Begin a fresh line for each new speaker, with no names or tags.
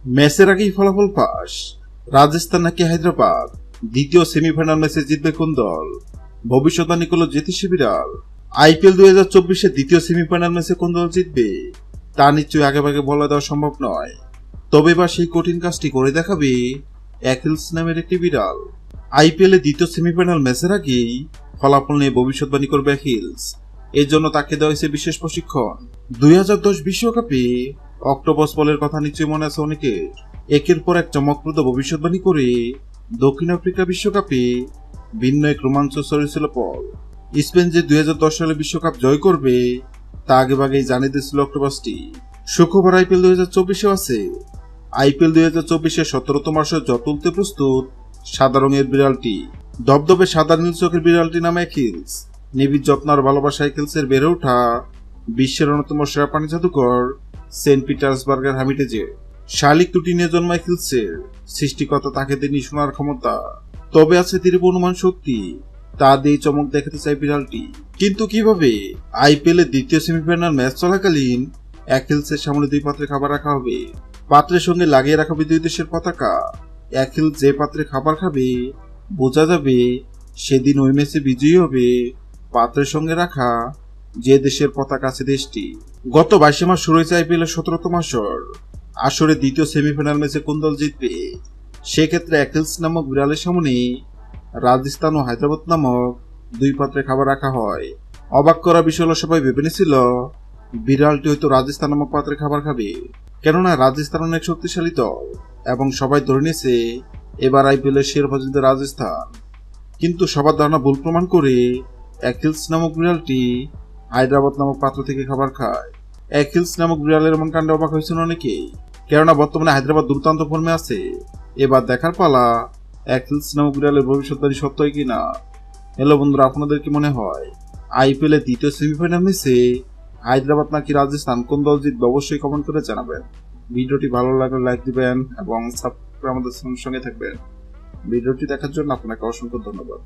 ম্যাচের আগেই ফলাফল ফাঁস। রাজস্থান নাকি হায়দ্রাবাদ, দ্বিতীয় সেমিফাইনাল ম্যাচে জিতবে কোন দল? ভবিষ্যৎবাণী করল জ্যোতিষী বিড়াল। আইপিএল 2024-এর দ্বিতীয় সেমিফাইনাল ম্যাচে কোন দল জিতবে তা নিশ্চয়ই আগেভাগে বলে দেওয়া সম্ভব নয়। তবে এবার সেই কঠিন কাজটি করে দেখাবে অ্যাকিলস নামের একটি বিড়াল। আইপিএল এর দ্বিতীয় সেমিফাইনাল ম্যাচের আগেই ফলাফল নিয়ে ভবিষ্যৎবাণী করবে অ্যাকিলস। এর জন্য তাকে দেওয়া হয়েছে বিশেষ প্রশিক্ষণ। 2010 বিশ্বকাপে অক্টোপাস বলের কথা নিশ্চয়ই মনে আছে অনেকের। একের পর এক চমকপ্রদ ভবিষ্যৎবাণী করে দক্ষিণ আফ্রিকা বিশ্বকাপে ভিন্ন এক রোমাঞ্চ ছড়িয়েছিল পল। স্পেন যে 2010 সালে বিশ্বকাপ জয় করবে তা আগেভাগেই জানিয়ে দিয়েছিল অক্টোপাসটি। শুক্রবার আইপিএল 2024 আছে। আইপিএল 2024-এর 17তম আসর জট তুলতে প্রস্তুত সাদা রঙের বিড়ালটি। দবদবে সাদা নীল চোখের বিড়ালটি নামে অ্যাকিলস। নিবিড় যত্ন আর ভালোবাসা অ্যাকিলসের বেড়ে ওঠা বিশ্বের অন্যতম সেরা প্রাণী জাদুঘর সেন্ট পিটার্সবার্গের হামিটেজে। শালিক ত্রুটি নিয়ে জন্মায় অ্যাকিলসের। সৃষ্টিকর্তা তাকে দেননি শোনার ক্ষমতা, তবে আছে তীব্র অনুমান শক্তি। তা দিয়ে চমক দেখাতে চায় বিড়ালটি। কিন্তু কিভাবে? আইপিএল এর দ্বিতীয় সেমিফাইনাল ম্যাচ চলাকালীন অ্যাকিলসের সামনে 2 পাত্রে খাবার রাখা হবে। পাত্রের সঙ্গে লাগিয়ে রাখা হবে 2 দেশের পতাকা। অ্যাকিলস যে পাত্রে খাবার খাবে বোঝা যাবে সেদিন ওই ম্যাচে বিজয়ী হবে পাত্রের সঙ্গে রাখা যে দেশের পতাকা আছে দেশটি। গত 22 মাস শুরু হয়েছে আইপিএল এর 17তম আসর। আসরে দ্বিতীয় সেমিফাইনাল ম্যাচে কোন দল জিতবে? সেক্ষেত্রে অ্যাকিলস নামক বিড়ালের সামনে রাজস্থান ও হায়দ্রাবাদ নামক 2 পাত্রে খাবার রাখা হয়। অবাক করা বিষয় হলো, সবাই ভেবে নিয়েছিল বিড়ালটি হয়তো রাজস্থান নামক পাত্রে খাবার খাবে, কেননা রাজস্থান অনেক শক্তিশালী দল এবং সবাই ধরে নিয়েছে এবার আইপিএল এর শিরোপা জিতবে রাজস্থান। কিন্তু সবার ধারণা ভুল প্রমাণ করে অ্যাকিলস নামক বিড়ালটি হায়দ্রাবাদ নামক পাত্র থেকে খাবার খায়। অ্যাকিলস নামক বিড়ালের এমন কাণ্ডে অবাক হয়েছিল অনেকেই, কেননা বর্তমানে হায়দ্রাবাদ দুর্দান্ত ফর্মে আছে। এবার দেখার পালা অ্যাকিলস নামক বিড়ালের ভবিষ্যৎবাণী সত্য হয় কিনা। হ্যালো বন্ধুরা, আপনাদের কি মনে হয় আইপিএল এর দ্বিতীয় সেমিফাইনাল ম্যাচে হায়দ্রাবাদ নাকি রাজস্থান কোন দল জিতবে? অবশ্যই কমেন্ট করে জানাবেন। ভিডিওটি ভালো লাগলে লাইক দিবেন এবং সাবস্ক্রাইব আমাদের সঙ্গে থাকবেন। ভিডিওটি দেখার জন্য আপনাকে অসংখ্য ধন্যবাদ।